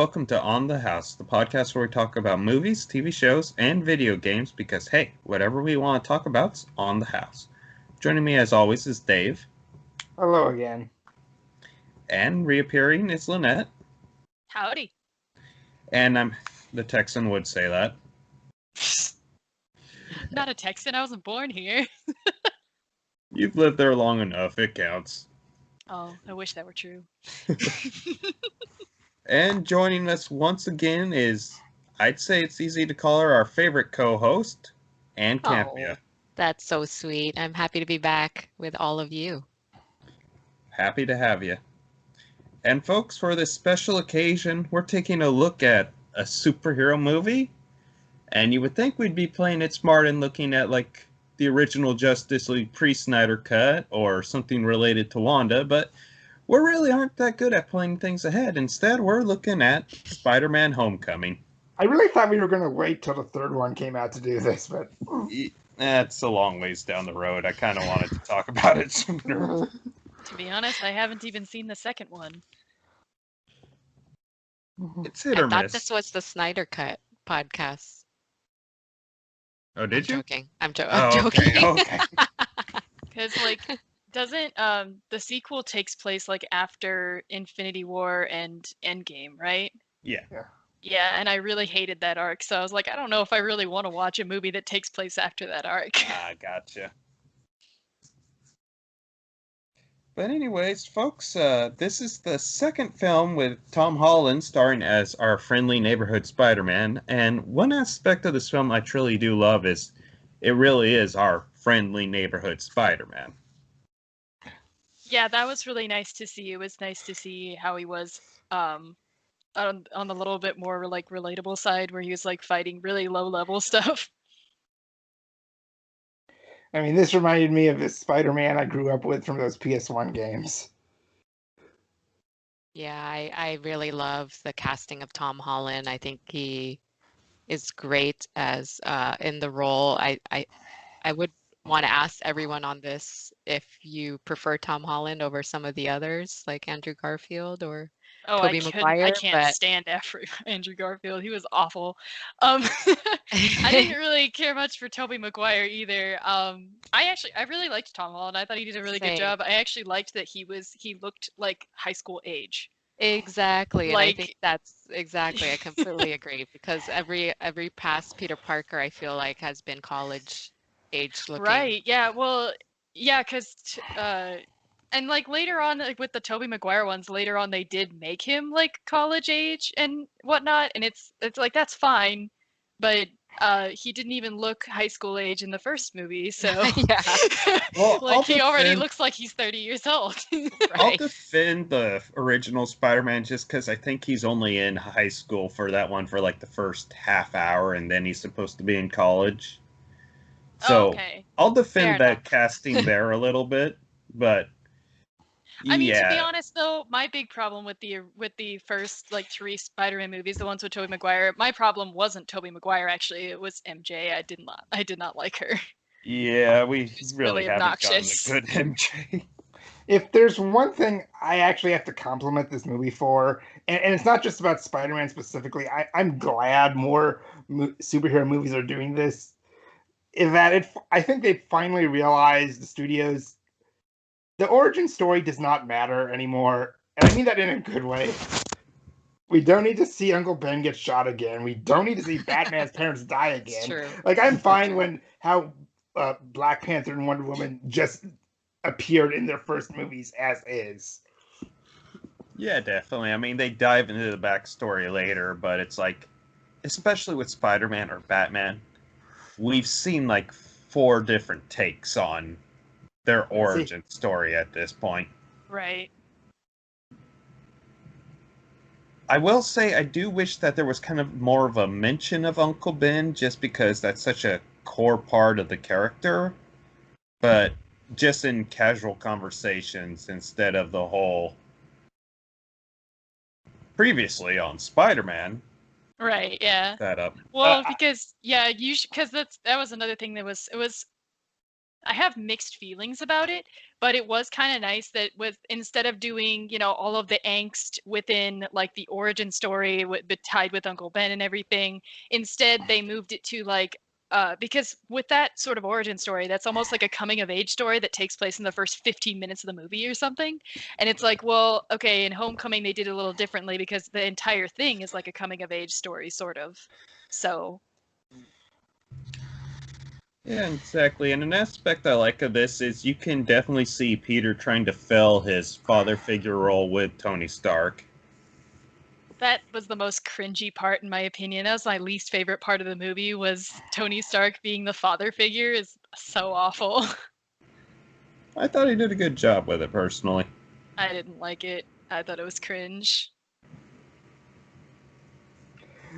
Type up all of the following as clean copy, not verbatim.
welcome to On the House, the podcast where we talk about movies, TV shows, and video games because, hey, whatever we want to talk about's on the house. Joining me, as always, is Dave. Hello again. And reappearing is Lynette. Howdy. And the Texan would say that. Not a Texan, I wasn't born here. You've lived there long enough, it counts. Oh, I wish that were true. And joining us once again is, I'd say it's easy to call her our favorite co-host, Anne Campea. Oh, that's so sweet. I'm happy to be back with all of you. Happy to have you. And folks, for this special occasion, we're taking a look at a superhero movie. And you would think we'd be playing it smart and looking at, like, the original Justice League pre-Snyder cut or something related to Wanda, but we really aren't that good at playing things ahead. Instead, we're looking at Spider-Man Homecoming. I really thought we were going to wait till the third one came out to do this, but... That's a long ways down the road. I kind of wanted to talk about it sooner. To be honest, I haven't even seen the second one. It's hit or I thought miss. this was the Snyder Cut podcast. Oh, did I'm you? joking. I'm Oh, joking. okay. Because, doesn't, the sequel takes place, after Infinity War and Endgame, right? Yeah. Yeah, and I really hated that arc, so I was like, I don't know if I really want to watch a movie that takes place after that arc. I gotcha. But anyways, folks, this is the second film with Tom Holland starring as our friendly neighborhood Spider-Man, and one aspect of this film I truly do love is it really is our friendly neighborhood Spider-Man. Yeah, that was really nice to see. It was nice to see how he was on the little bit more relatable side where he was fighting really low level stuff. I mean, this reminded me of the Spider-Man I grew up with from those PS1 games. Yeah, I really love the casting of Tom Holland. I think he is great as in the role. I would want to ask everyone on this if you prefer Tom Holland over some of the others, like Andrew Garfield or Tobey I Maguire. can't stand Andrew Garfield. He was awful. I didn't really care much for Tobey Maguire either. I really liked Tom Holland. I thought he did a really good job. I actually liked that he looked like high school age. Exactly, and I think that's exactly. I completely agree because every past Peter Parker I feel like has been college age looking. Right. Yeah. Well. Yeah. Because. And later on, with the Tobey Maguire ones, later on they did make him college age and whatnot, and it's that's fine, but he didn't even look high school age in the first movie, so yeah. Well, he already looks like he's 30 years old. Right. I'll defend the original Spider-Man just because I think he's only in high school for that one for the first half hour, and then he's supposed to be in college. So okay. I'll defend that casting there a little bit, but. I mean, to be honest, though, my big problem with the first 3 Spider-Man movies, the ones with Tobey Maguire, my problem wasn't Tobey Maguire. Actually, it was MJ. I did not like her. Yeah, we really haven't obnoxious. gotten a good MJ. If there's one thing I actually have to compliment this movie for, and it's not just about Spider-Man specifically, I'm glad more superhero movies are doing this, is that I think they finally realized, the studios, the origin story does not matter anymore, and I mean that in a good way. We don't need to see Uncle Ben get shot again. We don't need to see Batman's parents die again. It's true. I'm fine how Black Panther and Wonder Woman just appeared in their first movies as is. Yeah, definitely. I mean, they dive into the backstory later, but it's especially with Spider-Man or Batman, we've seen 4 different takes on their origin story at this point. Right. I will say I do wish that there was kind of more of a mention of Uncle Ben, just because that's such a core part of the character, but just in casual conversations instead of the whole previously on Spider-Man. Right, yeah. That up. Well, because that was another thing it was I have mixed feelings about it, but it was kind of nice that with instead of doing, all of the angst within like the origin story tied with Uncle Ben and everything, instead they moved it to like because with that sort of origin story, that's almost like a coming of age story that takes place in the first 15 minutes of the movie or something. And it's like, well, okay, in Homecoming they did it a little differently because the entire thing is like a coming of age story, sort of. So Yeah, exactly. And an aspect I like of this is you can definitely see Peter trying to fill his father figure role with Tony Stark. that was the most cringy part in my opinion. That was my least favorite part of the movie was Tony Stark being the father figure is so awful. I thought he did a good job with it personally. I didn't like it. I thought it was cringe.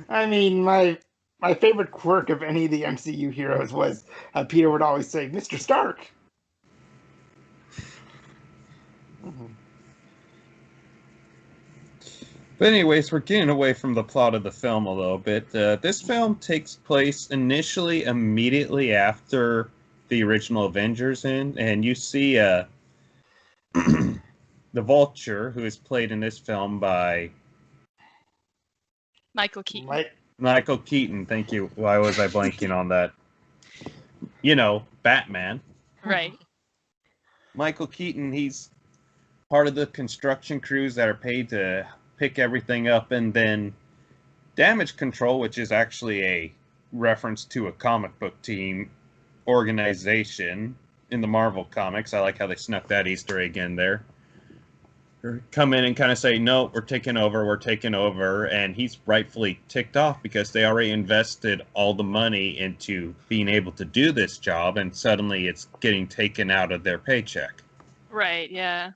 I mean, my favorite quirk of any of the MCU heroes was Peter would always say, "Mr. Stark." Mhm. But anyways, we're getting away from the plot of the film a little bit. This film takes place initially immediately after the original Avengers end, and you see the Vulture, who is played in this film by Michael Keaton. Michael Keaton. Thank you. Why was I blanking on that? Batman. Right. Michael Keaton, he's part of the construction crews that are paid to pick everything up, and then Damage Control, which is actually a reference to a comic book team organization in the Marvel comics. I like how they snuck that Easter egg in there. Come in and kind of say, no, we're taking over, and he's rightfully ticked off because they already invested all the money into being able to do this job, and suddenly it's getting taken out of their paycheck. Right, yeah.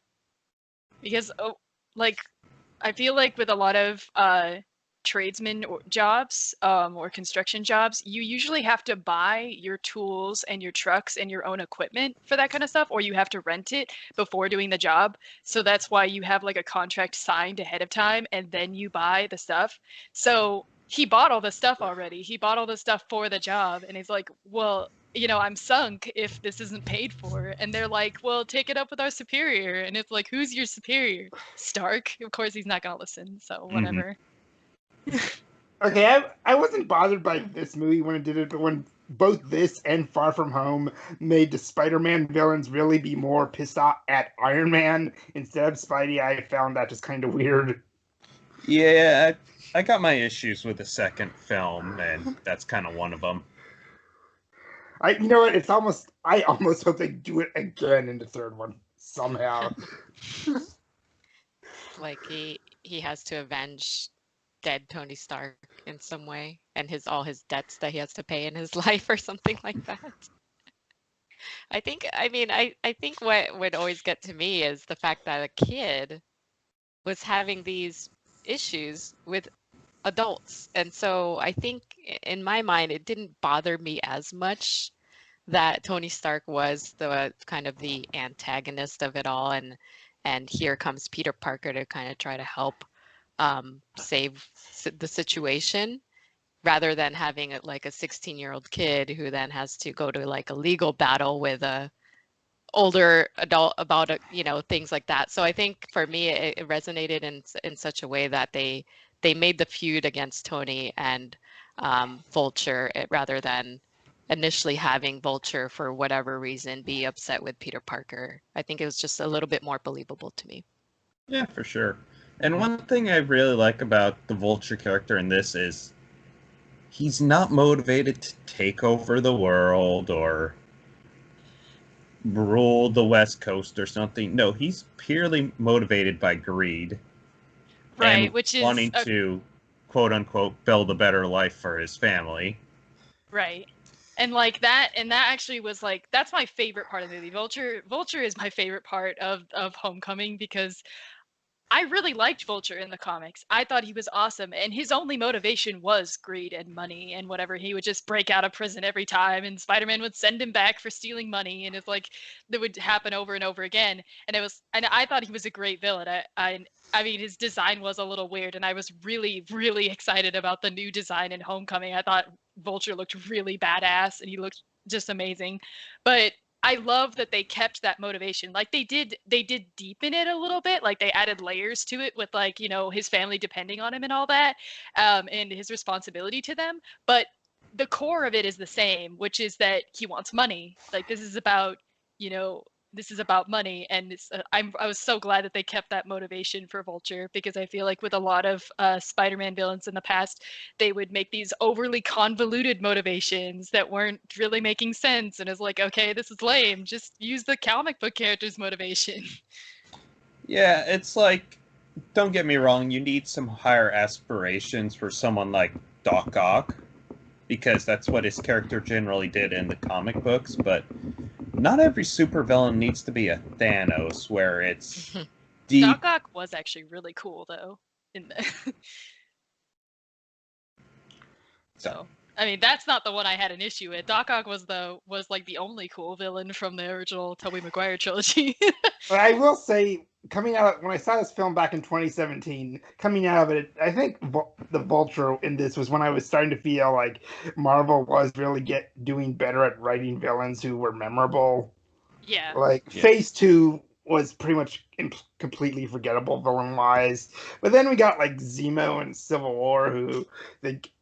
Because like I feel like with a lot of tradesmen jobs or construction jobs, you usually have to buy your tools and your trucks and your own equipment for that kind of stuff, or you have to rent it before doing the job. So that's why you have like a contract signed ahead of time and then you buy the stuff. So he bought all the stuff already. He bought all the stuff for the job, and he's like, well, I'm sunk if this isn't paid for. And they're like, well, take it up with our superior. And it's like, who's your superior? Stark. Of course, he's not going to listen. So whatever. Okay, I wasn't bothered by this movie when it did it, but when both this and Far From Home made the Spider-Man villains really be more pissed off at Iron Man instead of Spidey, I found that just kind of weird. Yeah, I got my issues with the second film, and that's kind of one of them. You know what? I almost hope they do it again in the third one somehow. Like he has to avenge dead Tony Stark in some way, and all his debts that he has to pay in his life or something like that. I think what would always get to me is the fact that a kid was having these issues with adults. And so I think in my mind, it didn't bother me as much that Tony Stark was the kind of the antagonist of it all. And here comes Peter Parker to kind of try to help save the situation, rather than having like a 16-year-old kid who then has to go to like a legal battle with a older adult about things like that. So I think for me it resonated in such a way that they made the feud against Tony and Vulture rather than initially having Vulture for whatever reason be upset with Peter Parker. I think it was just a little bit more believable to me. Yeah, for sure. And one thing I really like about the Vulture character in this is he's not motivated to take over the world or rule the West Coast or something. No, he's purely motivated by greed. Right, and which is wanting to, quote unquote, build a better life for his family. Right. And like that, and that actually was like, that's my favorite part of the movie. Vulture is my favorite part of Homecoming because I really liked Vulture in the comics. I thought he was awesome, and his only motivation was greed and money and whatever. He would just break out of prison every time, and Spider-Man would send him back for stealing money, and it's like that would happen over and over again. And I thought he was a great villain. I mean, his design was a little weird, and I was really, really excited about the new design in Homecoming. I thought Vulture looked really badass, and he looked just amazing. But I love that they kept that motivation. Like they did deepen it a little bit. Like they added layers to it with like, you know, his family depending on him and all that, and his responsibility to them. But the core of it is the same, which is that he wants money. Like this is about, you know, this is about money, and I was so glad that they kept that motivation for Vulture, because I feel like with a lot of Spider-Man villains in the past, they would make these overly convoluted motivations that weren't really making sense, and it's like, okay, this is lame. Just use the comic book character's motivation. Yeah, it's like, don't get me wrong, you need some higher aspirations for someone like Doc Ock, because that's what his character generally did in the comic books, but not every supervillain needs to be a Thanos, where it's deep. Doc Ock was actually really cool, though. So, I mean, that's not the one I had an issue with. Doc Ock was like the only cool villain from the original Tobey Maguire trilogy. But I will say, coming out when I saw this film back in 2017, coming out of it, I think the Vulture in this was when I was starting to feel like Marvel was really doing better at writing villains who were memorable. Yeah. Like Phase 2 was pretty much completely forgettable villain-wise. But then we got like Zemo and Civil War, who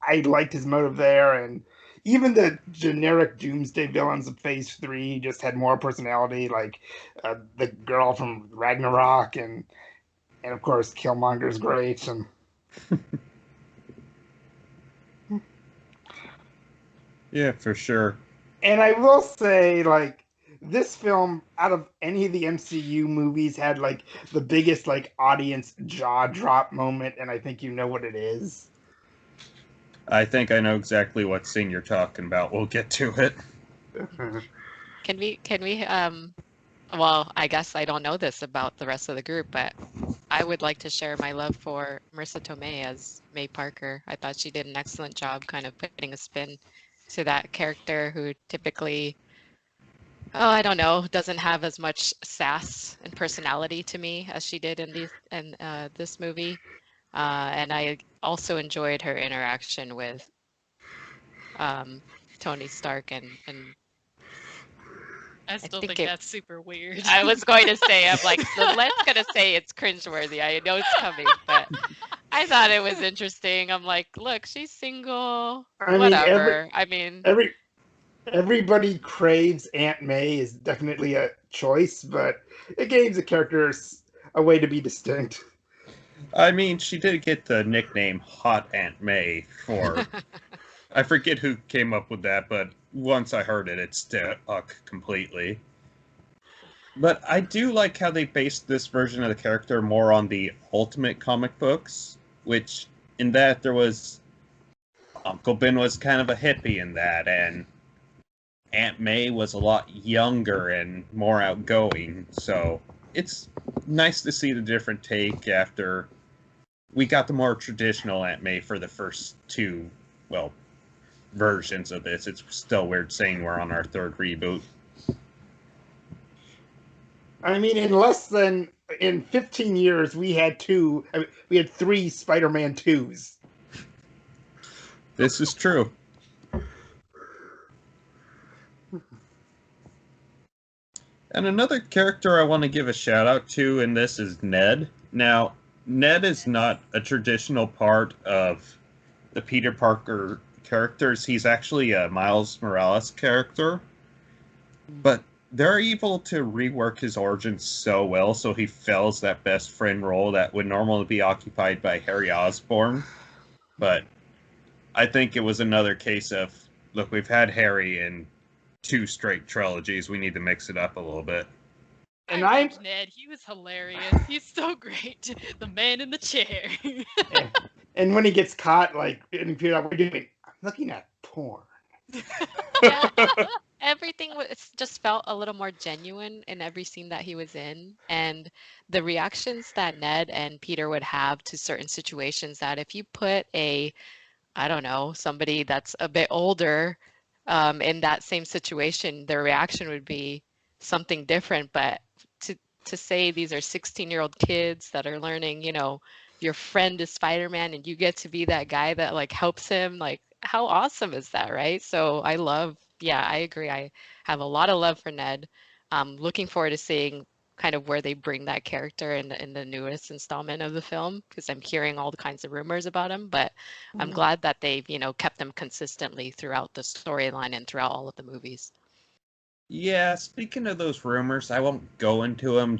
I liked his motive there, and even the generic Doomsday villains of Phase 3 just had more personality, like the girl from Ragnarok, and of course Killmonger's great. And yeah, for sure. And I will say, like, this film, out of any of the MCU movies, had like the biggest like audience jaw drop moment, and I think you know what it is. I think I know exactly what scene you're talking about. We'll get to it. Can we well, I guess I don't know this about the rest of the group, but I would like to share my love for Marissa Tomei as May Parker. I thought she did an excellent job kind of putting a spin to that character who typically, I don't know, doesn't have as much sass and personality to me as she did in this movie. And I also enjoyed her interaction with Tony Stark and I still think that's super weird. I was going to say, I'm like, let's gonna say it's cringeworthy. I know it's coming, but I thought it was interesting. I'm like, look, she's single. Whatever. Everybody craves Aunt May is definitely a choice, but it gives the characters a way to be distinct. I mean, she did get the nickname Hot Aunt May for... I forget who came up with that, but once I heard it, it stuck completely. But I do like how they based this version of the character more on the Ultimate comic books, which in that there was... Uncle Ben was kind of a hippie in that, and Aunt May was a lot younger and more outgoing, so it's nice to see the different take after we got the more traditional Aunt May for the first two, versions of this. It's still weird saying we're on our third reboot. I mean, in 15 years, we had three Spider-Man 2s. This is true. And another character I want to give a shout out to in this is Ned. Now, Ned is not a traditional part of the Peter Parker characters. He's actually a Miles Morales character. But they're able to rework his origins so well so he fills that best friend role that would normally be occupied by Harry Osborn. But I think it was another case of, look, we've had Harry in 2 straight trilogies. We need to mix it up a little bit. And I loved Ned. He was hilarious. He's so great. The man in the chair. and when he gets caught, like, what are you doing? I'm looking at porn. Yeah. Everything just felt a little more genuine in every scene that he was in, and the reactions that Ned and Peter would have to certain situations, that if you put somebody that's a bit older in that same situation, their reaction would be something different. But to say these are 16-year-old kids that are learning, your friend is Spider-Man and you get to be that guy that like helps him, like how awesome is that, right? So I love, yeah, I agree. I have a lot of love for Ned. Looking forward to seeing kind of where they bring that character in the newest installment of the film, because I'm hearing all the kinds of rumors about him, but I'm glad that they've, kept them consistently throughout the storyline and throughout all of the movies. Yeah, speaking of those rumors, I won't go into them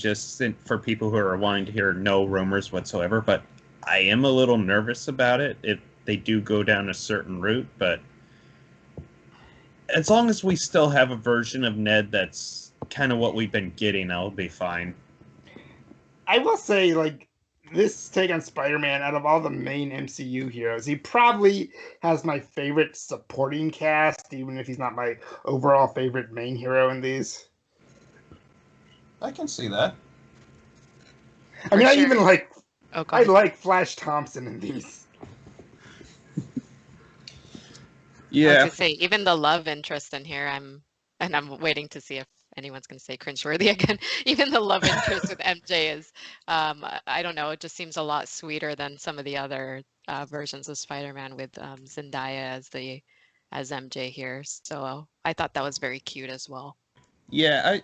for people who are wanting to hear no rumors whatsoever, but I am a little nervous about it if they do go down a certain route, but as long as we still have a version of Ned that's kind of what we've been getting, I'll be fine. I will say, like, this take on Spider-Man, out of all the main MCU heroes, he probably has my favorite supporting cast, even if he's not my overall favorite main hero in these. I can see that. I mean, For I sure. even like, Oh, go I ahead. like Flash Thompson in these. I was Yeah, gonna say, even the love interest in here, I'm waiting to see if anyone's gonna say cringeworthy again. Even the love interest with MJ is, I don't know, it just seems a lot sweeter than some of the other versions of Spider-Man with Zendaya as MJ here. So I thought that was very cute as well. yeah,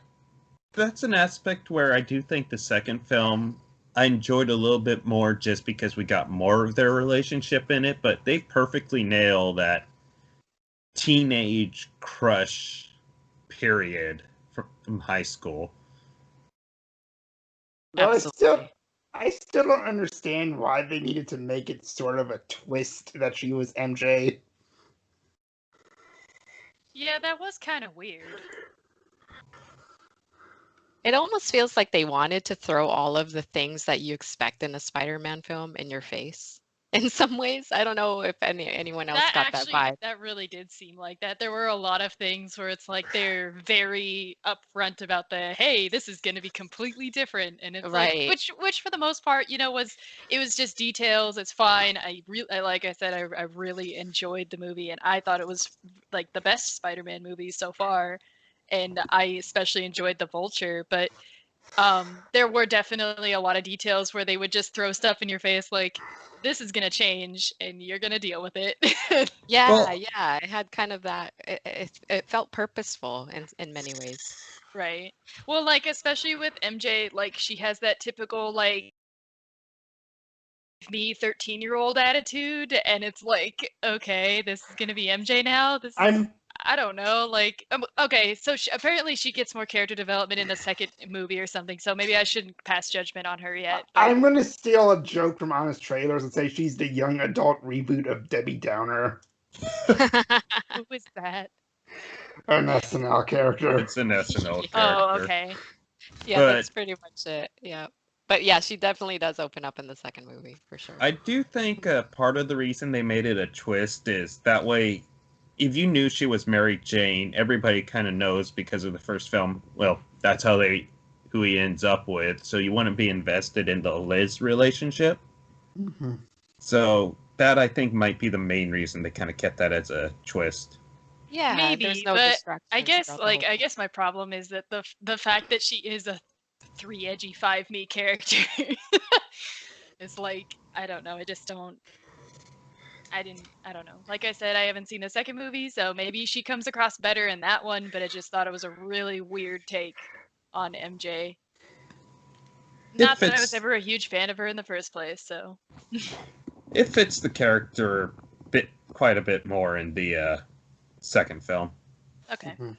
that's an aspect where I do think the second film I enjoyed a little bit more just because we got more of their relationship in it, but they perfectly nail that teenage crush period from high school. Though Absolutely. I still don't understand why they needed to make it sort of a twist that she was MJ. Yeah, that was kind of weird. It almost feels like they wanted to throw all of the things that you expect in a Spider-Man film in your face. In some ways, I don't know if anyone else got that vibe. That really did seem like that. There were a lot of things where it's like they're very upfront about hey, this is going to be completely different, and it's like, Right. which for the most part, it was just details. It's fine. Like I said, I really enjoyed the movie, and I thought it was like the best Spider-Man movie so far, and I especially enjoyed the Vulture, but. There were definitely a lot of details where they would just throw stuff in your face like, this is gonna change and you're gonna deal with it. Yeah, Well, yeah, it had kind of that. It felt purposeful in many ways. Right. Well, like especially with MJ, like she has that typical like me 13-year-old attitude, and it's like, okay, this is gonna be MJ now. I'm I don't know, like okay, so apparently she gets more character development in the second movie or something. So maybe I shouldn't pass judgment on her yet. But I'm gonna steal a joke from Honest Trailers and say she's the young adult reboot of Debbie Downer, who is that? an SNL character. it's an SNL Yeah. Oh, character. okay. Yeah, But that's pretty much it. Yeah. But yeah, she definitely does open up in the second movie for sure. I do think part of the reason they made it a twist is that way, if you knew she was Mary Jane, everybody kind of knows because of the first film. Well, that's who he ends up with. So you wouldn't be invested in the Liz relationship. Mm-hmm. So that I think might be the main reason they kind of kept that as a twist. Yeah, there's Maybe, no but distractions throughout the whole I film. guess my problem is that the fact that she is a 3 edgy 5 me character is like, I don't know, I don't know. Like I said, I haven't seen the second movie, so maybe she comes across better in that one, but I just thought it was a really weird take on MJ. Not that I was ever a huge fan of her in the first place, so It fits the character quite a bit more in the second film. okay. Mm-hmm.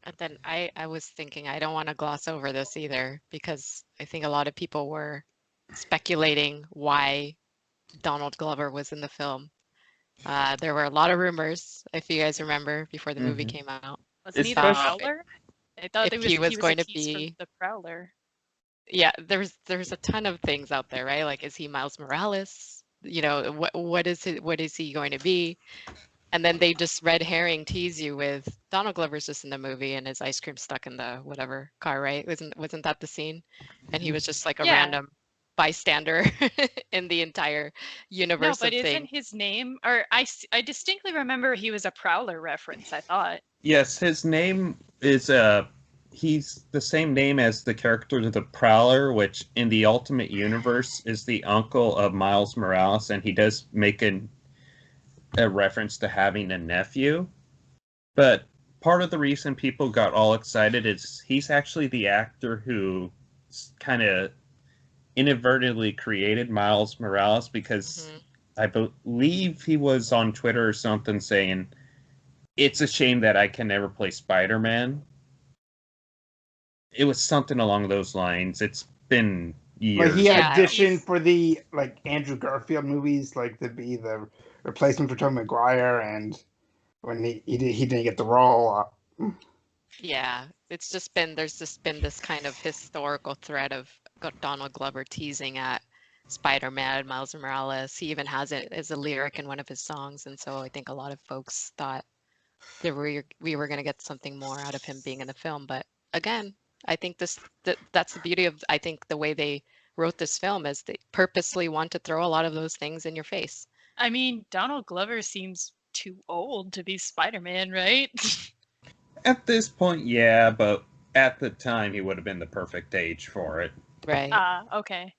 And then I was thinking I don't want to gloss over this either, because I think a lot of people were speculating why Donald Glover was in the film. There were a lot of rumors, if you guys remember, before the movie came out. Wasn't he the Especially, Prowler? I thought If he was he was a going to piece from be, the Prowler. yeah, there's a ton of things out there, right? Like, is he Miles Morales? What is he going to be? And then they just red herring tease you with Donald Glover's just in the movie and his ice cream stuck in the whatever car, right? Wasn't that the scene? And he was just like a Yeah. random bystander in the entire No, universe but of isn't things. his name, or I distinctly remember he was a Prowler reference, I thought. yes, his name is he's the same name as the character of the Prowler, which in the Ultimate Universe is the uncle of Miles Morales, and he does make a reference to having a nephew. But part of the reason people got all excited is he's actually the actor who kind of inadvertently created Miles Morales, because Hmm. I believe he was on Twitter or something saying, it's a shame that I can never play Spider-Man. It was something along those lines. It's been Like he years. Yeah, auditioned he's for the like Andrew Garfield movies, like to be the replacement for Tobey Maguire, and when he didn't get the role. yeah. It's just been there's just been this kind of historical thread of Donald Glover teasing at Spider-Man, Miles Morales. He even has it as a lyric in one of his songs, and so I think a lot of folks thought that we were going to get something more out of him being in the film. But again, I think that's the beauty of I think the way they wrote this film is they purposely want to throw a lot of those things in your face. I mean, Donald Glover seems too old to be Spider-Man, right? At this point, yeah, but at the time, he would have been the perfect age for it. Right. Okay.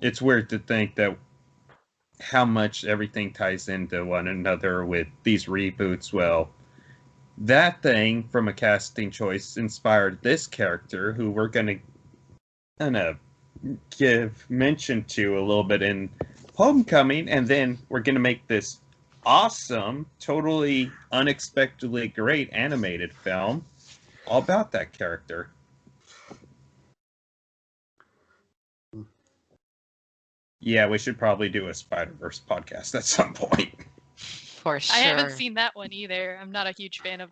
It's weird to think that how much everything ties into one another with these reboots. Well, that thing from a casting choice inspired this character, who we're going to give mention to a little bit in Homecoming, and then we're going to make this awesome, totally unexpectedly great animated film all about that character. Yeah, we should probably do a Spider-Verse podcast at some point. For I haven't sure. seen that one either. I'm not a huge fan of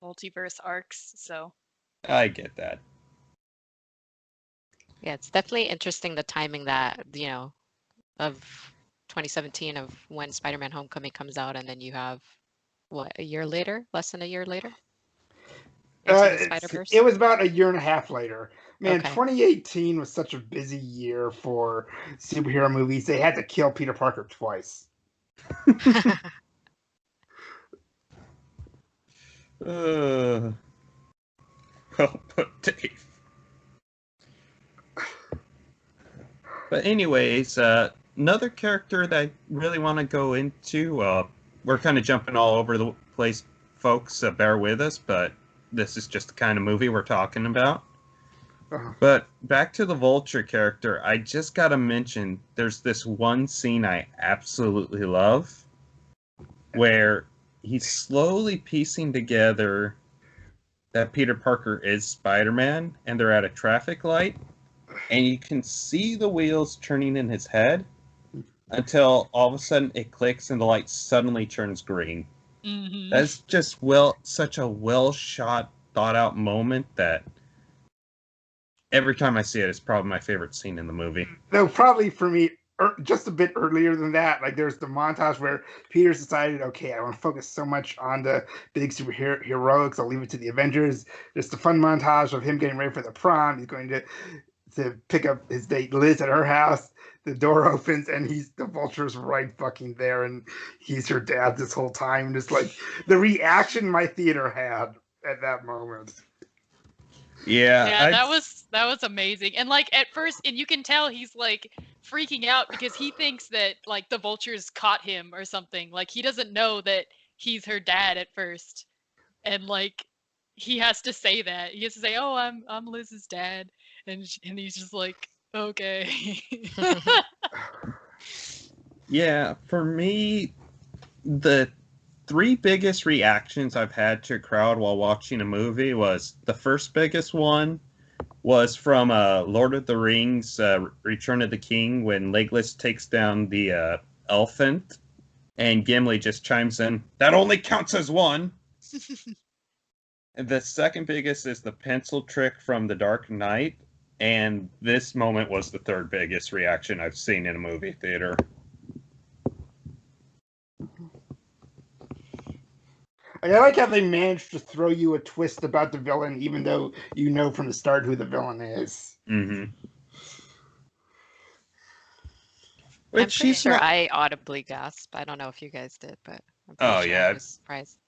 multiverse arcs, so I get that. Yeah, it's definitely interesting the timing that, of 2017 of when Spider-Man Homecoming comes out, and then you have what, a year later, less than a year later, Into the It Spider-Verse? was about a year and a half later. Man, Okay. 2018 was such a busy year for superhero movies. They had to kill Peter Parker twice. Uh, well put, Dave. But anyways, another character that I really want to go into. We're kind of jumping all over the place, folks. Bear with us, but this is just the kind of movie we're talking about. Uh, But back to the Vulture character, I just gotta mention there's this one scene I absolutely love where he's slowly piecing together that Peter Parker is Spider-Man, and they're at a traffic light, and you can see the wheels turning in his head until all of a sudden it clicks and the light suddenly turns green. hmm That's just such a well shot, thought out moment that every time I see it, it's probably my favorite scene in the movie. Though probably for me, just a bit earlier than that. Like there's the montage where Peter's decided, okay, I want to focus so much on the big superhero heroics. I'll leave it to the Avengers. Just a fun montage of him getting ready for the prom. He's going to pick up his date Liz at her house. The door opens and the Vulture's right fucking there, and he's her dad this whole time. Just like the reaction my theater had at that moment. Yeah, Yeah, that was amazing. And like at first, and you can tell he's like freaking out because he thinks that like the vultures caught him or something. Like he doesn't know that he's her dad at first. And like he has to say that. He has to say, "Oh, I'm Liz's dad." And he's just like, "Okay." yeah. For me, the three biggest reactions I've had to a crowd while watching a movie was the first biggest one was from Lord of the Rings, Return of the King, when Legolas takes down the elephant, and Gimli just chimes in, "That only counts as one." And the second biggest is the pencil trick from The Dark Knight, and this moment was the third biggest reaction I've seen in a movie theater. I like how they managed to throw you a twist about the villain, even though you know from the start who the villain is. Mm-hmm. I'm Which pretty she's sure not. I audibly gasped. I don't know if you guys did, but I'm pretty Oh sure I yeah, was surprised.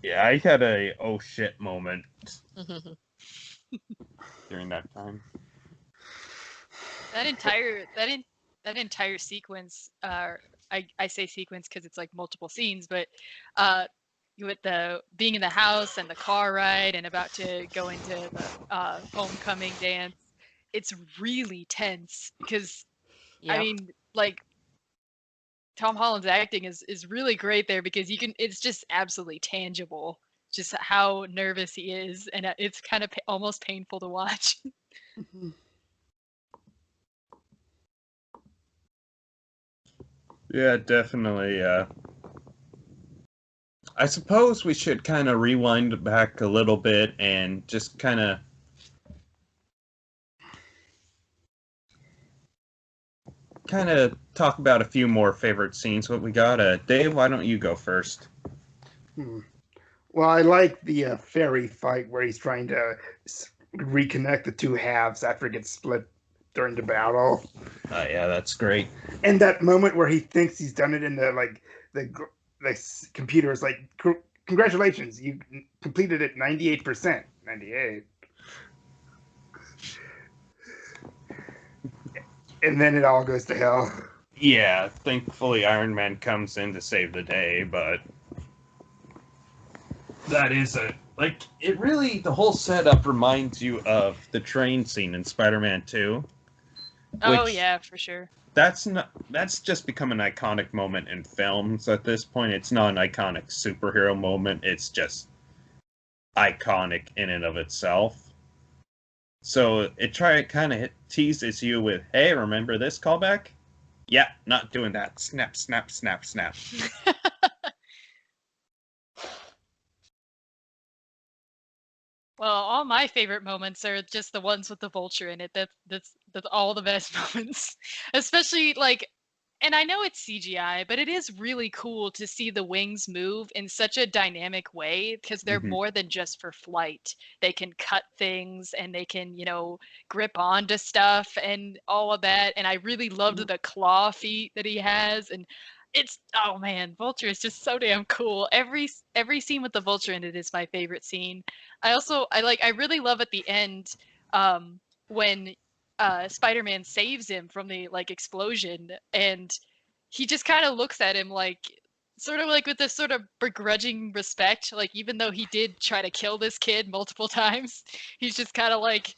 yeah. I had a oh shit moment during that time. that entire that that entire sequence, I say sequence because it's like multiple scenes, but uh, with the being in the house and the car ride and about to go into the homecoming dance, it's really tense because I Yep. mean, like Tom Holland's acting is really great there because it's just absolutely tangible just how nervous he is, and it's kind of almost painful to watch. Yeah, definitely. I suppose we should kind of rewind back a little bit and just kind of talk about a few more favorite scenes. What we got? Dave, why don't you go first? Well, I like the ferry fight where he's trying to reconnect the two halves after it gets split during the battle, Yeah, that's great. and that moment where he thinks he's done it in the computer is like, congratulations, you completed it 98%, 98, and then it all goes to hell. Yeah, thankfully Iron Man comes in to save the day, but that is the whole setup reminds you of the train scene in Spider-Man 2. Oh Which yeah, for sure. That's just become an iconic moment in films at this point. It's not an iconic superhero moment, it's just iconic in and of itself. So it kind of teases you with, hey, remember this callback? Yeah, not doing that. Snap, snap, snap, snap. Well, all my favorite moments are just the ones with the vulture in it. That's all the best moments. Especially like, and I know it's CGI, but it is really cool to see the wings move in such a dynamic way because they're Mhm. more than just for flight. They can cut things and they can, grip onto stuff and all of that. And I really loved the claw feet that he has, and oh man, Vulture is just so damn cool. Every scene with the Vulture in it is my favorite scene. I really love at the end when Spider-Man saves him from the like explosion, and he just kind of looks at him like sort of like with this sort of begrudging respect, like even though he did try to kill this kid multiple times, he's just kind of like,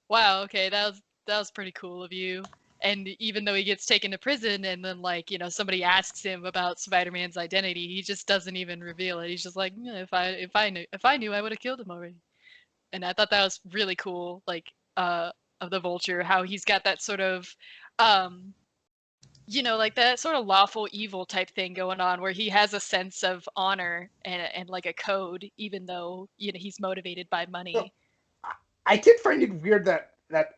wow, okay, that was pretty cool of you. And even though he gets taken to prison and then like, somebody asks him about Spider-Man's identity, he just doesn't even reveal it. He's just like, "Yeah, if I knew, I would have killed him already." And I thought that was really cool, like of the Vulture, how he's got that sort of um like that sort of lawful evil type thing going on where he has a sense of honor and like a code, even though, he's motivated by So money. I did find it weird that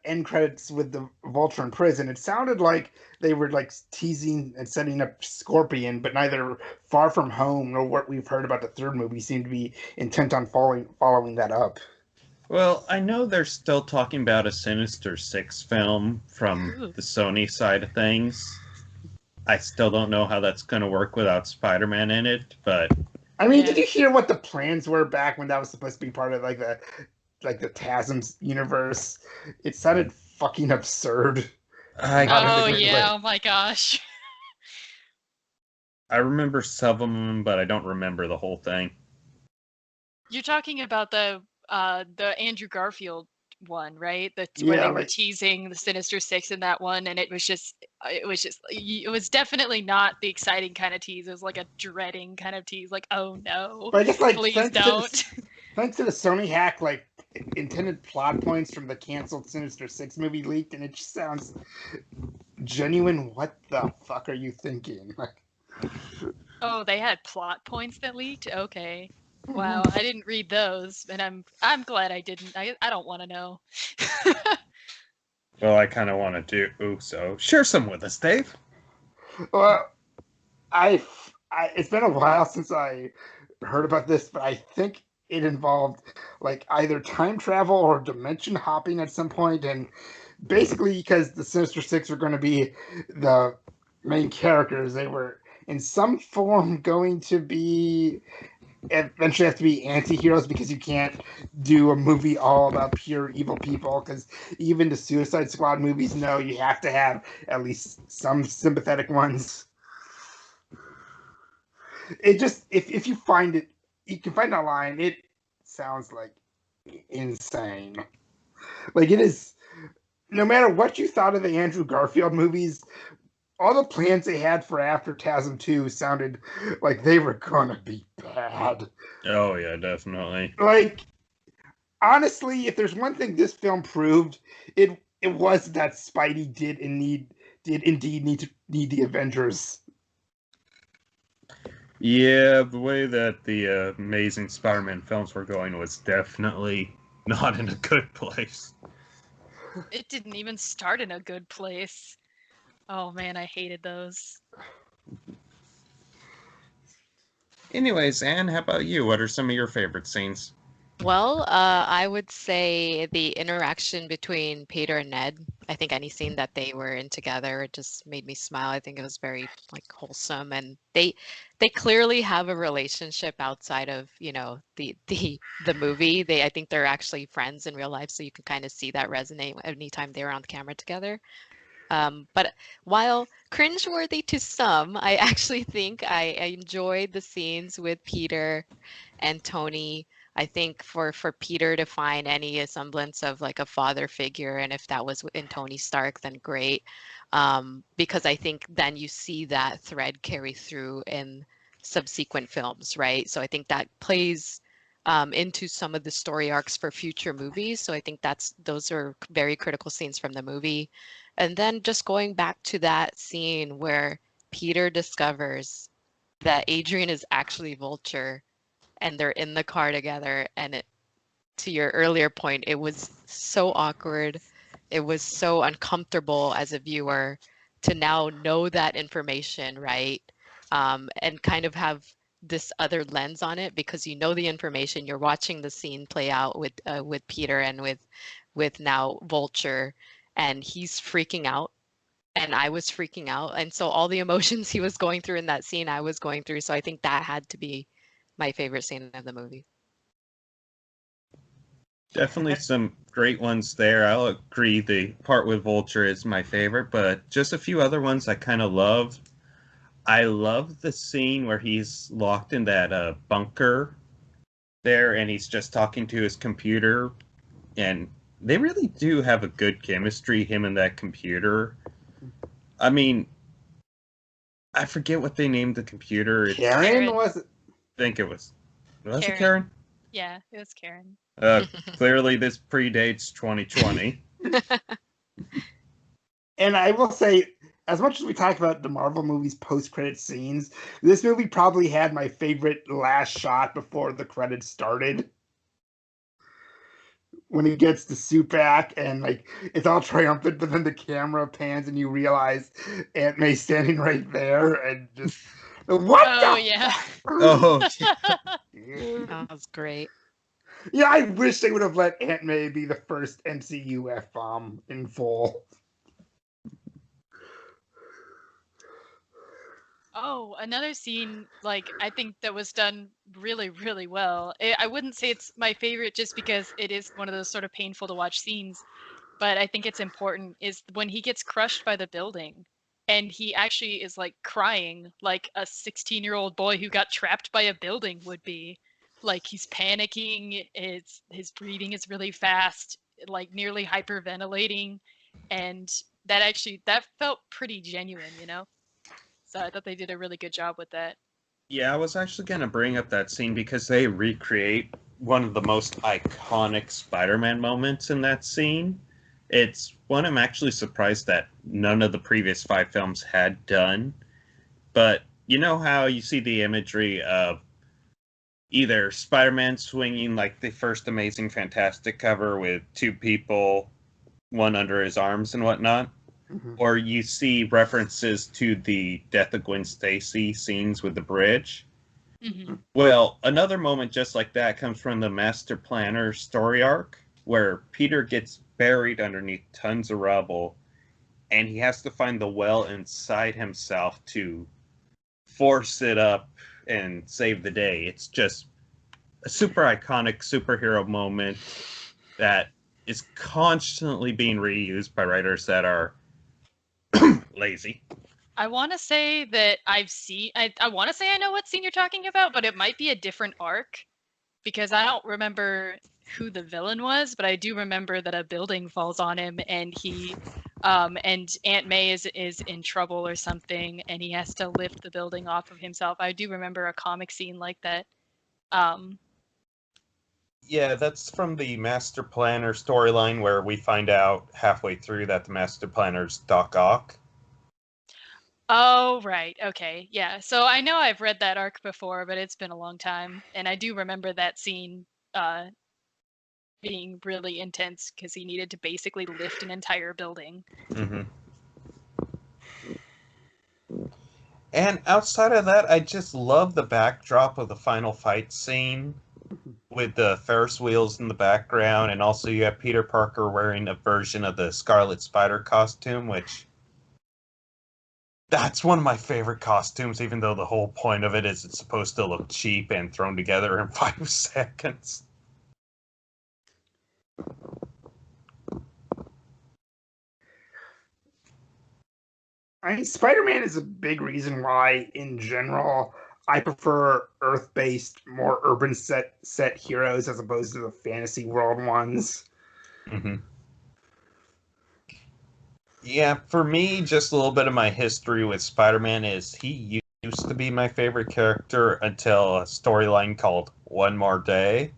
end credits with the Vulture in prison. It sounded like they were like teasing and setting up Scorpion, but neither Far From Home nor what we've heard about the third movie seem to be intent on following that up. Well, I know they're still talking about a Sinister Six film from Ooh. the Sony side of things. I still don't know how that's going to work without Spider-Man in it, but I mean, Yeah. did you hear what the plans were back when that was supposed to be part of like the TASM's universe? It sounded fucking absurd. I Not in a Oh great yeah, way. oh my gosh. I remember some of them, but I don't remember the whole thing. You're talking about the Andrew Garfield one, right? Where Yeah, they were like teasing the Sinister Six in that one, and it was definitely not the exciting kind of tease. It was like a dreading kind of tease, like, oh no, but I guess like please don't. thanks to the Sony hack, like intended plot points from the canceled Sinister Six movie leaked, and it just sounds genuine. What the fuck are you thinking? Like, Oh, they had plot points that leaked? Okay. Wow, I didn't read those, and I'm glad I didn't. I don't want to know. Well, I kind of want to do so. Share some with us, Dave. well, it's been a while since I heard about this, but I think it involved like either time travel or dimension hopping at some point, and basically because the Sinister Six were going to be the main characters, they were in some form going to be eventually have to be anti-heroes because you can't do a movie all about pure evil people, because even the Suicide Squad movies know you have to have at least some sympathetic ones. It just, if you find it, you can find that line, it sounds like insane. Like, it is, no matter what you thought of the Andrew Garfield movies, all the plans they had for after TASM 2 sounded like they were gonna be bad. Oh yeah, definitely. Like, honestly, if there's one thing this film proved, it was that Spidey did indeed need the Avengers. Yeah, the way that the Amazing Spider-Man films were going was definitely not in a good place. It didn't even start in a good place. Oh man, I hated those. Anyways, Anne, how about you? What are some of your favorite scenes? Well, I would say the interaction between Peter and Ned. I think any scene that they were in together, it just made me smile. I think it was very like wholesome, and they clearly have a relationship outside of, you know, the movie. I think they're actually friends in real life, so you can kind of see that resonate anytime they're on the camera together. But while cringeworthy to some, I actually think I enjoyed the scenes with Peter and Tony. I think for Peter to find any semblance of like a father figure, and if that was in Tony Stark, then great. Because I think then you see that thread carry through in subsequent films, right? So I think that plays into some of the story arcs for future movies. So I think those are very critical scenes from the movie. And then just going back to that scene where Peter discovers that Adrian is actually Vulture and they're in the car together, and to your earlier point, it was so awkward. It was so uncomfortable as a viewer to now know that information, right? And kind of have this other lens on it because you know the information. You're watching the scene play out with Peter and with now Vulture, and he's freaking out. And I was freaking out. And so all the emotions he was going through in that scene, I was going through. So I think that had to be my favorite scene of the movie. Definitely some great ones there. I'll agree the part with Vulture is my favorite, but just a few other ones I kind of love. I love the scene where he's locked in that bunker there and he's just talking to his computer, and they really do have a good chemistry, him and that computer. I mean, I forget what they named the computer. Karen, was it? I think it was. Was Karen. it Karen? Yeah, it was Karen. Clearly this predates 2020. And I will say, as much as we talk about the Marvel movies post-credit scenes, this movie probably had my favorite last shot before the credits started. When he gets the suit back and like it's all triumphant, but then the camera pans and you realize Aunt May standing right there and just what? Oh yeah. Oh, That was great. Yeah, I wish they would have let Aunt May be the first MCU F-bomb in full. Oh, another scene, like, I think that was done really, really well. I wouldn't say it's my favorite just because it is one of those sort of painful to watch scenes, but I think it's important, is when he gets crushed by the building and he actually is like crying like a 16-year-old boy who got trapped by a building would be. Like, he's panicking, his breathing is really fast, like nearly hyperventilating, and that felt pretty genuine, you know? So I thought they did a really good job with that. yeah, I was actually going to bring up that scene because they recreate one of the most iconic Spider-Man moments in that scene. It's one I'm actually surprised that none of the previous 5 films had done. But you know how you see the imagery of either Spider-Man swinging like the first Amazing Fantastic cover with 2 people, one under his arms and whatnot? Mm-hmm. Or you see references to the Death of Gwen Stacy scenes with the bridge. Mm-hmm. Well, another moment just like that comes from the Master Planner story arc, where Peter gets buried underneath tons of rubble, and he has to find the well inside himself to force it up and save the day. It's just a super iconic superhero moment that is constantly being reused by writers that are lazy. I want to say that I want to say I know what scene you're talking about, but it might be a different arc because I don't remember who the villain was, but I do remember that a building falls on him and and Aunt May is in trouble or something and he has to lift the building off of himself. I do remember a comic scene like that. Um, Yeah, that's from the Master Planner storyline where we find out halfway through that the Master Planner's Doc Ock. Oh, right. Okay. Yeah. So I know I've read that arc before, but it's been a long time. And I do remember that scene being really intense because he needed to basically lift an entire building. Mm-hmm. And outside of that, I just love the backdrop of the final fight scene with the Ferris wheels in the background. And also you have Peter Parker wearing a version of the Scarlet Spider costume, which... That's one of my favorite costumes, even though the whole point of it is it's supposed to look cheap and thrown together in 5 seconds. I mean, Spider-Man is a big reason why, in general, I prefer Earth-based, more urban set heroes as opposed to the fantasy world ones. Mm-hmm. Yeah, for me, just a little bit of my history with Spider-Man is he used to be my favorite character until a storyline called One More Day,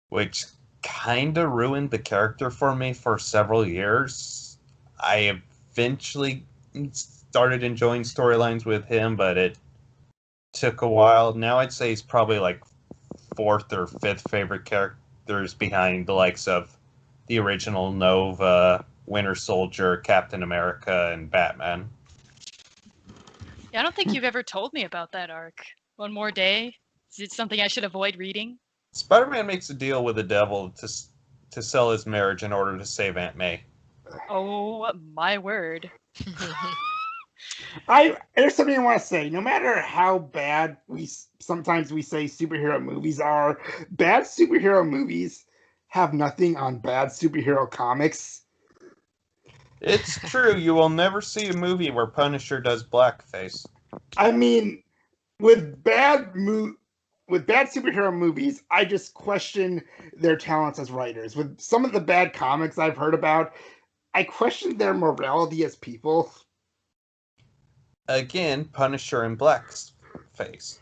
which kind of ruined the character for me for several years. I eventually started enjoying storylines with him, but it took a while. Now I'd say he's probably like 4th or 5th favorite characters behind the likes of the original Nova, Winter Soldier, Captain America, and Batman. Yeah, I don't think you've ever told me about that arc. One More Day? Is it something I should avoid reading? Spider-Man makes a deal with the devil to sell his marriage in order to save Aunt May. Oh, my word. There's something I want to say. No matter how bad sometimes we say superhero movies are, bad superhero movies have nothing on bad superhero comics. It's true, you will never see a movie where Punisher does blackface. I mean, with bad superhero movies, I just question their talents as writers. With some of the bad comics I've heard about, I question their morality as people. Again, Punisher in blackface.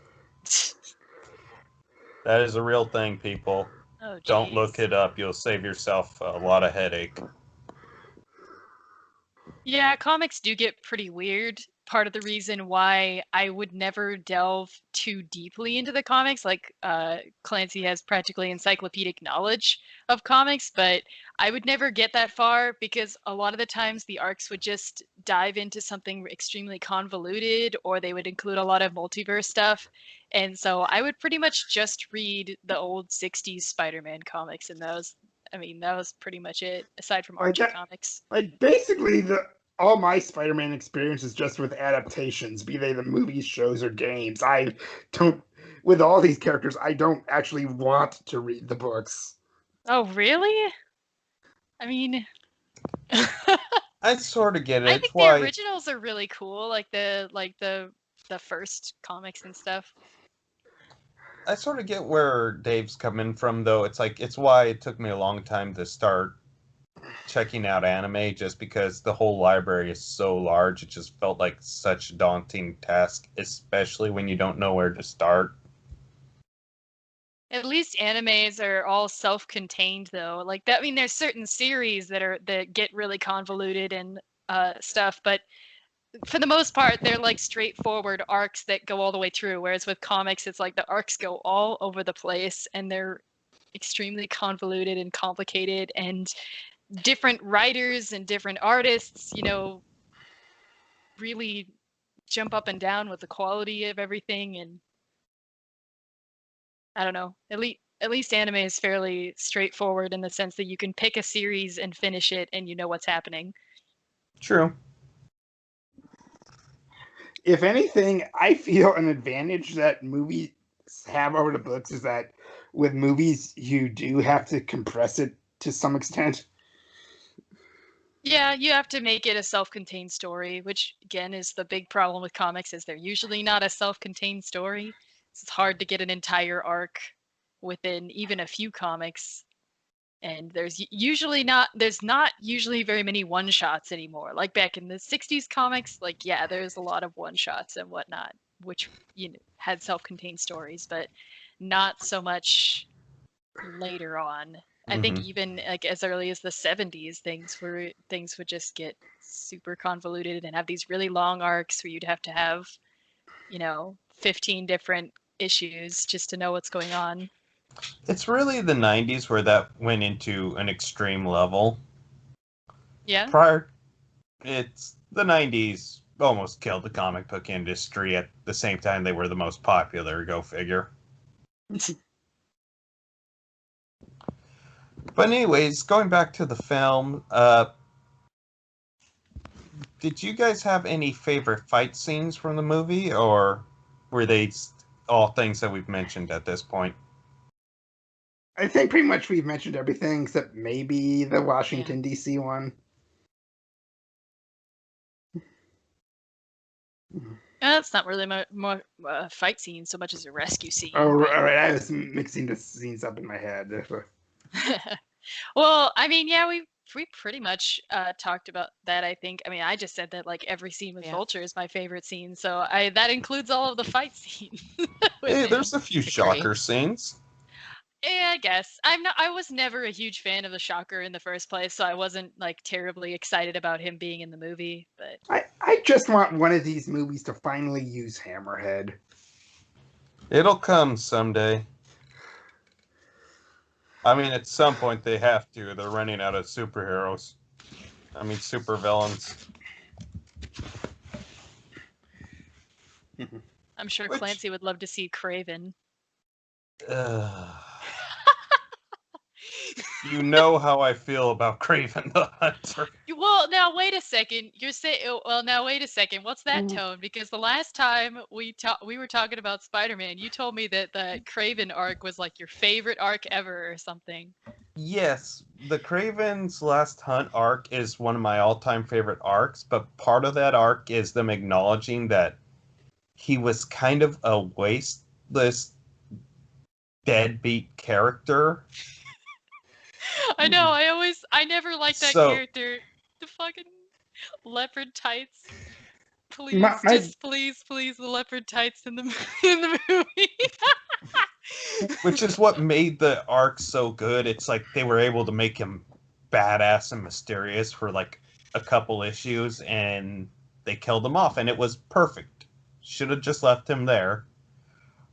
That is a real thing, people. Oh, Don't look geez. it up. You'll save yourself a lot of headache. Yeah, comics do get pretty weird. Part of the reason why I would never delve too deeply into the comics, like Clancy has practically encyclopedic knowledge of comics, but I would never get that far because a lot of the times the arcs would just dive into something extremely convoluted or they would include a lot of multiverse stuff. And so I would pretty much just read the old 60s Spider-Man comics and that was pretty much it, aside from Archie comics. Basically, all my Spider-Man experience is just with adaptations, be they the movies, shows, or games. I don't, with all these characters, I don't actually want to read the books. Oh, really? I mean, I sort of get it. I It's think the why originals are really cool, like the first comics and stuff. I sort of get where Dave's coming from, though. It's why it took me a long time to start checking out anime, just because the whole library is so large. It just felt like such a daunting task, especially when you don't know where to start. At least animes are all self-contained though. Like that, I mean, there's certain series that get really convoluted and stuff, but for the most part, they're like straightforward arcs that go all the way through. Whereas with comics, it's like the arcs go all over the place and they're extremely convoluted and complicated, and different writers and different artists, really jump up and down with the quality of everything. And I don't know, at least anime is fairly straightforward in the sense that you can pick a series and finish it and you know what's happening. True. If anything, I feel an advantage that movie have over the books is that with movies, you do have to compress it to some extent. Yeah, you have to make it a self-contained story, which again is the big problem with comics is they're usually not a self-contained story. It's hard to get an entire arc within even a few comics. And there's not usually very many one-shots anymore. Like back in the 60s comics, like yeah, there's a lot of one-shots and whatnot, which had self-contained stories, but not so much later on. I think Mhm. even like as early as the 70s, things would just get super convoluted and have these really long arcs where you'd have to have, 15 different issues just to know what's going on. It's really the 90s where that went into an extreme level. Yeah. Prior, it's the 90s almost killed the comic book industry at the same time they were the most popular, go figure. But anyways, going back to the film, did you guys have any favorite fight scenes from the movie, or were they all things that we've mentioned at this point? I think pretty much we've mentioned everything except maybe the Washington D.C. one. That's not really more fight scene so much as a rescue scene. Oh, all right. I was mixing the scenes up in my head. Well, I mean, yeah, we pretty much talked about that. I think. I mean, I just said that like every scene with Vulture is my favorite scene, so that includes all of the fight scenes. Hey, there's a few shocker scenes. Yeah, I guess I was never a huge fan of the Shocker in the first place, so I wasn't like terribly excited about him being in the movie. But I just want one of these movies to finally use Hammerhead. It'll come someday. I mean, at some point they have to. They're running out of superheroes. I mean, supervillains. I'm sure Clancy would love to see Kraven. You know how I feel about Kraven the Hunter. Well, now wait a second. You're saying, well, now wait a second. What's that tone? Because the last time we were talking about Spider-Man, you told me that the Kraven arc was like your favorite arc ever or something. Yes, the Kraven's Last Hunt arc is one of my all-time favorite arcs, but part of that arc is them acknowledging that he was kind of a wasteless, deadbeat character. I know. I never liked that character. The fucking leopard tights. Please, please, the leopard tights in the movie. Which is what made the arc so good. It's like they were able to make him badass and mysterious for like a couple issues, and they killed him off, and it was perfect. Should have just left him there.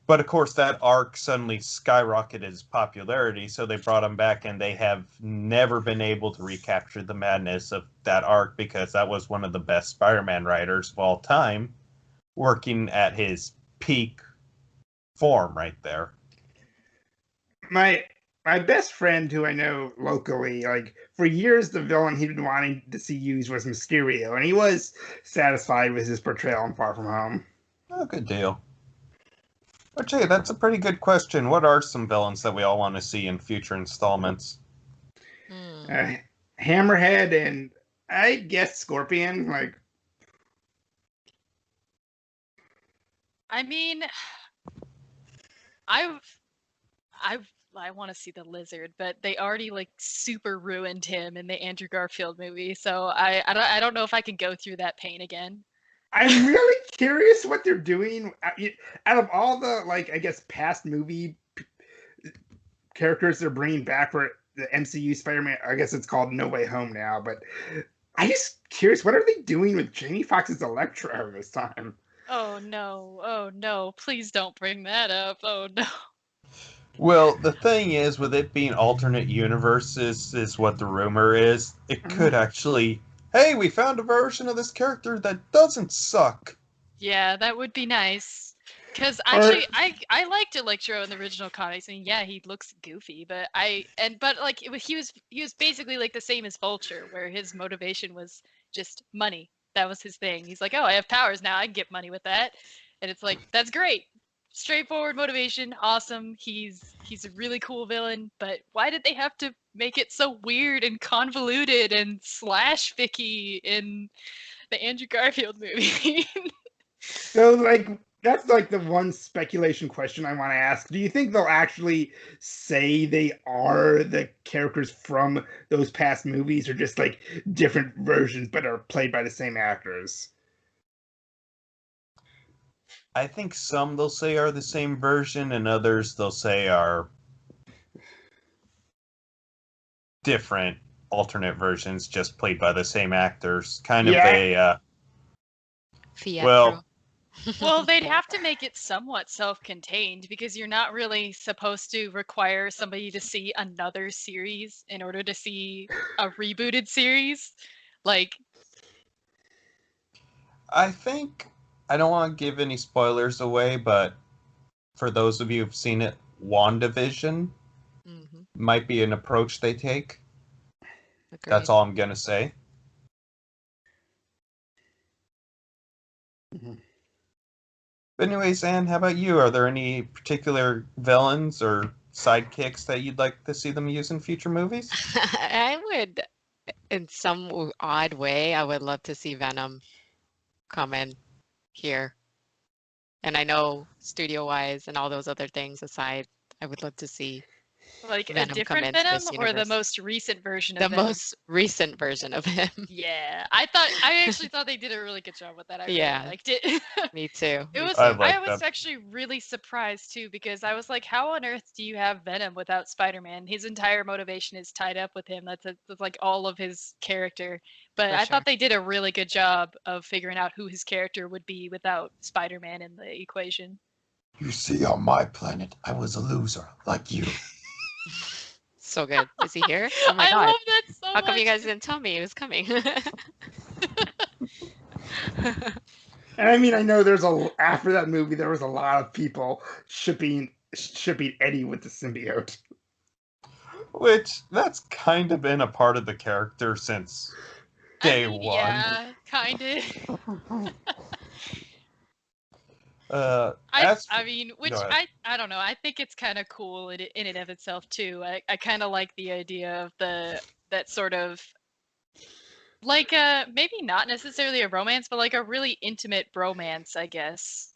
But of course, that arc suddenly skyrocketed his popularity, so they brought him back, and they have never been able to recapture the madness of that arc because that was one of the best Spider-Man writers of all time, working at his peak form right there. My best friend, who I know locally, like for years, the villain he'd been wanting to see used was Mysterio, and he was satisfied with his portrayal in Far From Home. Oh, good deal. But hey, that's a pretty good question. What are some villains that we all want to see in future installments? Hammerhead and I guess Scorpion. Like, I mean, I want to see the Lizard, but they already like super ruined him in the Andrew Garfield movie, so I don't know if I can go through that pain again. I'm really curious what they're doing out of all the like I guess past movie characters they're bringing back for the MCU Spider-Man. I guess it's called No Way Home now, but I'm just curious what are they doing with Jamie Foxx's Electro this time? Oh no, please don't bring that up. Oh no. Well, the thing is, with it being alternate universes, is what the rumor is. It could actually, hey, we found a version of this character that doesn't suck. Yeah, that would be nice. Because actually, I liked Electro in the original comics. I mean, yeah, he looks goofy, but like he was basically like the same as Vulture, where his motivation was just money. That was his thing. He's like, oh, I have powers now. I can get money with that, and it's like that's great. straightforward motivation, awesome. He's a really cool villain, but why did they have to make it so weird and convoluted and slash ficky in the Andrew Garfield movie? So, like, that's like the one speculation question I want to ask. Do you think they'll actually say they are the characters from those past movies, or just like different versions but are played by the same actors? I think some they'll say are the same version, and others they'll say are different alternate versions, just played by the same actors. Kind of Yeah. a Fiat well, Well, they'd have to make it somewhat self-contained because you're not really supposed to require somebody to see another series in order to see a rebooted series. Like, I think I don't want to give any spoilers away, but for those of you who've seen it, WandaVision Mhm. might be an approach they take. Agreed. That's all I'm gonna say. Mhm. But anyways, Anne, how about you? Are there any particular villains or sidekicks that you'd like to see them use in future movies? I would, in some odd way, I would love to see Venom come in here. And I know studio-wise and all those other things aside, I would love to see like a Venom come different into Venom this or the universe. most recent version The of Venom? most recent version of him. Yeah, I actually thought they did a really good job with that. I really Yeah. liked it. Me too. It Me was. I too. like I was them. actually really surprised too because I was like, "How on earth do you have Venom without Spider-Man? His entire motivation is tied up with him. That's like all of his character." But For I sure. thought they did a really good job of figuring out who his character would be without Spider-Man in the equation. You see, on my planet, I was a loser, like you. So good. Is he here? Oh my I God. love that so How come you much. guys didn't tell me he was coming? And I mean, I know after that movie, there was a lot of people shipping Eddie with the symbiote. Which, that's kind of been a part of the character since day I mean, one. yeah, kind of. I mean, which go ahead. I don't know. I think it's kind of cool in and of itself too. I kind of like the idea of that sort of like maybe not necessarily a romance, but like a really intimate bromance, I guess.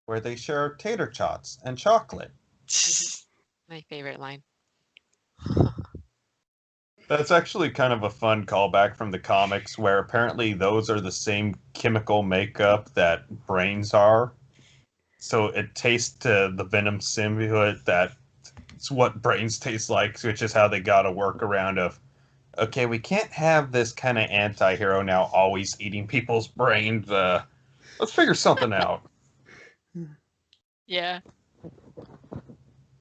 Where they share tater tots and chocolate. My favorite line. That's actually kind of a fun callback from the comics, where apparently those are the same chemical makeup that brains are. So it tastes to the Venom symbiote that's what brains taste like, which is how they got a workaround of, okay, we can't have this kind of anti-hero now always eating people's brains. Let's figure something out. Yeah.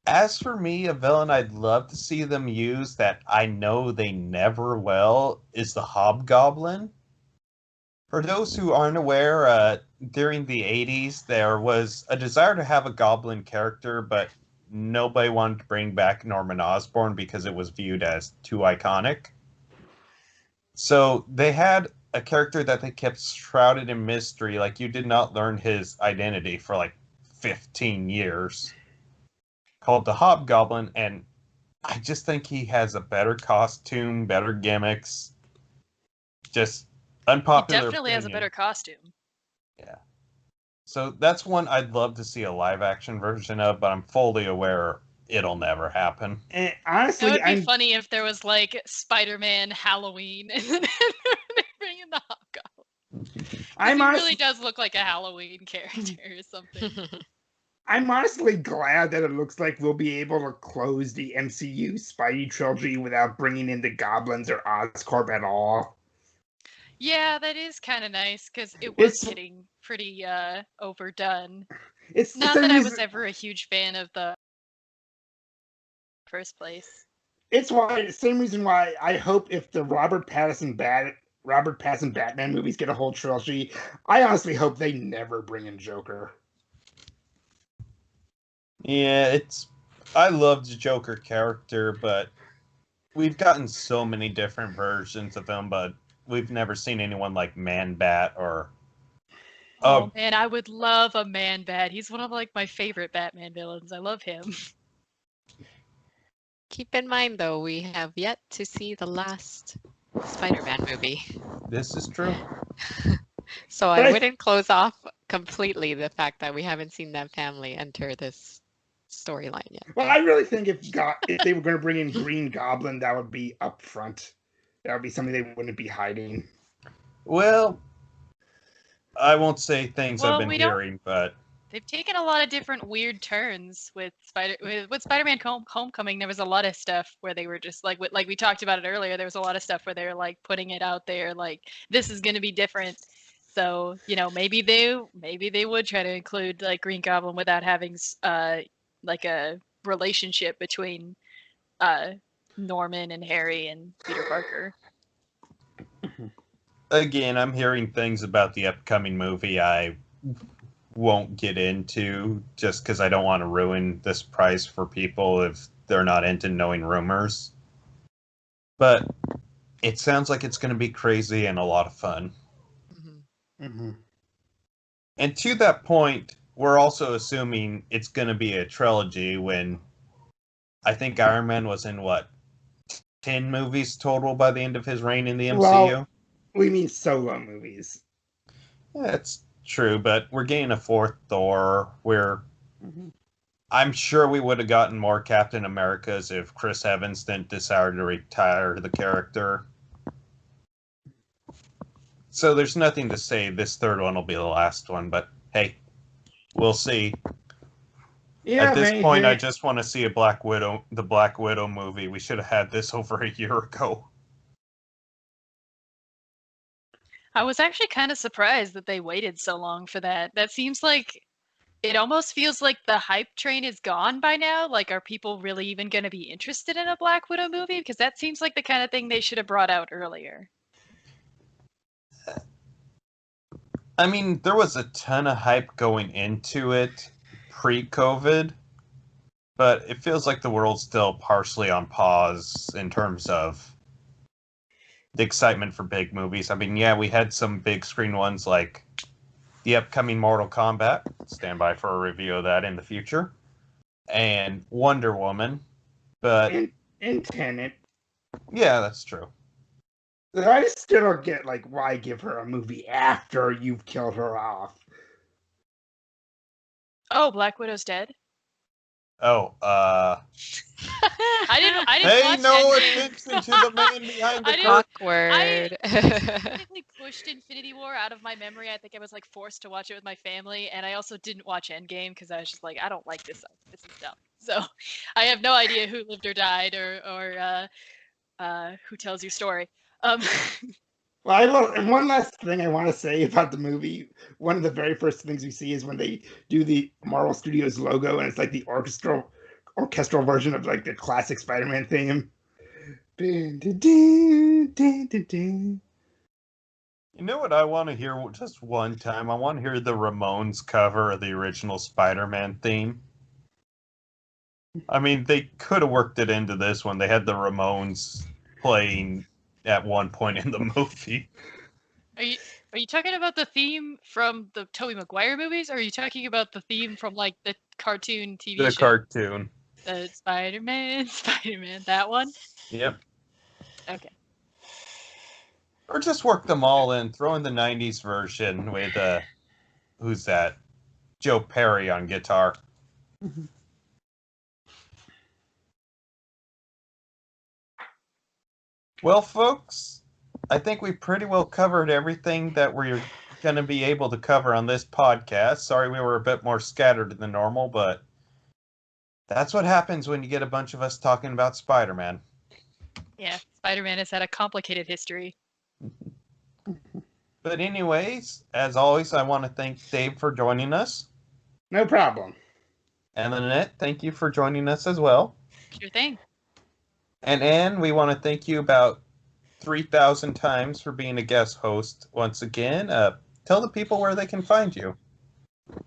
As for me, a villain I'd love to see them use that I know they never will is the Hobgoblin. For those who aren't aware, during the 80s, there was a desire to have a goblin character, but nobody wanted to bring back Norman Osborn because it was viewed as too iconic. So they had a character that they kept shrouded in mystery, like you did not learn his identity for like 15 years, called the Hobgoblin, and I just think he has a better costume, better gimmicks, just He unpopular definitely has a opinion. better costume. Yeah. So that's one I'd love to see a live action version of, but I'm fully aware it'll never happen. And It honestly, would be funny if there was like Spider-Man Halloween and then they bring in the Hobgoblin. 'Cause I'm he honestly, really does look like a Halloween character or something. I'm honestly glad that it looks like we'll be able to close the MCU Spidey trilogy without bringing in the Goblins or Oscorp at all. Yeah, that is kind of nice because it was It's getting pretty overdone. it's the Not same that I was reason. ever a huge fan of the first place. It's why same reason why I hope if the Robert Pattinson Batman movies get a whole trilogy, I honestly hope they never bring in Joker. Yeah, I love the Joker character, but we've gotten so many different versions of him, but we've never seen anyone like Man Bat or Oh man, I would love a Man-Bat. He's one of like my favorite Batman villains. I love him. Keep in mind, though, we have yet to see the last Spider-Man movie. This is true. So But I I- wouldn't close off completely the fact that we haven't seen that family enter this storyline yet. Well, I really think if they were going to bring in Green Goblin, that would be up front. That would be something they wouldn't be hiding. Well, I won't say things Well, I've been we don't- hearing, but They've taken a lot of different weird turns with Spider-Man Homecoming. There was a lot of stuff where they were just like we talked about it earlier. There was a lot of stuff where they were like putting it out there, like this is going to be different. So maybe they would try to include like Green Goblin without having like a relationship between Norman and Harry and Peter Parker. again, I'm hearing things about the upcoming movie I won't get into just because I don't want to ruin this prize for people if they're not into knowing rumors. But it sounds like it's going to be crazy and a lot of fun. Mm-hmm. Mm-hmm. And to that point, we're also assuming it's going to be a trilogy when I think Iron Man was in, 10 movies total by the end of his reign in the MCU? Well, we mean solo movies. That's true, but we're getting a fourth Thor where I'm sure we would have gotten more Captain Americas if Chris Evans didn't decide to retire the character. So there's nothing to say this third one will be the last one, but hey, we'll see. Yeah, At this maybe. point, I just want to see the Black Widow movie. We should have had this over a year ago. I was actually kind of surprised that they waited so long for that. That seems like it almost feels like the hype train is gone by now. Like, are people really even going to be interested in a Black Widow movie? Because that seems like the kind of thing they should have brought out earlier. I mean, there was a ton of hype going into it pre-COVID, but it feels like the world's still partially on pause in terms of the excitement for big movies. I mean, yeah, we had some big screen ones like the upcoming Mortal Kombat. Stand by for a review of that in the future. And Wonder Woman. But And Tenet. yeah, that's true. I still don't get why give her a movie after you've killed her off. Oh, Black Widow's dead? Oh, I didn't pay watch no Endgame. attention to the man behind the I didn't- curtain. Awkward. Basically pushed Infinity War out of my memory. I think I was forced to watch it with my family, and I also didn't watch Endgame because I was just like, I don't like this. This is dumb. So I have no idea who lived or died or who tells your story. Well, and one last thing I want to say about the movie. One of the very first things we see is when they do the Marvel Studios logo, and it's like the orchestral version of the classic Spider-Man theme. You know what I want to hear just one time? I want to hear the Ramones cover of the original Spider-Man theme. I mean, they could have worked it into this one. They had the Ramones playing at one point in the movie. Are you talking about the theme from the Tobey Maguire movies, or are you talking about the theme from the cartoon TV The show? cartoon. The Spider-Man, that one? Yep. Okay. Or just work them all in. Throw in the 90s version with, who's that? Joe Perry on guitar. Well, folks, I think we pretty well covered everything that we're going to be able to cover on this podcast. Sorry we were a bit more scattered than normal, but that's what happens when you get a bunch of us talking about Spider-Man. Yeah, Spider-Man has had a complicated history. But anyways, as always, I want to thank Dave for joining us. No problem. And Annette, thank you for joining us as well. Sure thing. And Anne, we want to thank you about 3,000 times for being a guest host once again. Tell the people where they can find you.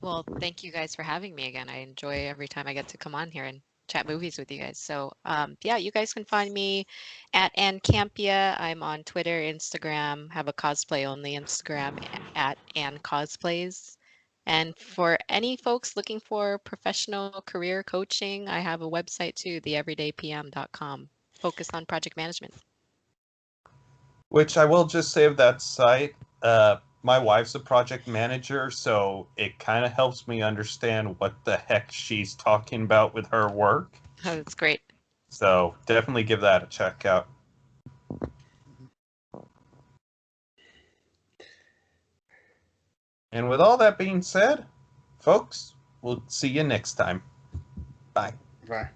Well, thank you guys for having me again. I enjoy every time I get to come on here and chat movies with you guys. So yeah, you guys can find me at Campea. I'm on Twitter, Instagram, have a cosplay only Instagram at Ann Cosplays. And for any folks looking for professional career coaching, I have a website too, theeverydaypm.com, focused on project management. Which I will just say of that site, my wife's a project manager, so it kind of helps me understand what the heck she's talking about with her work. Oh, that's great. So definitely give that a check out. And with all that being said, folks, we'll see you next time. Bye. Bye.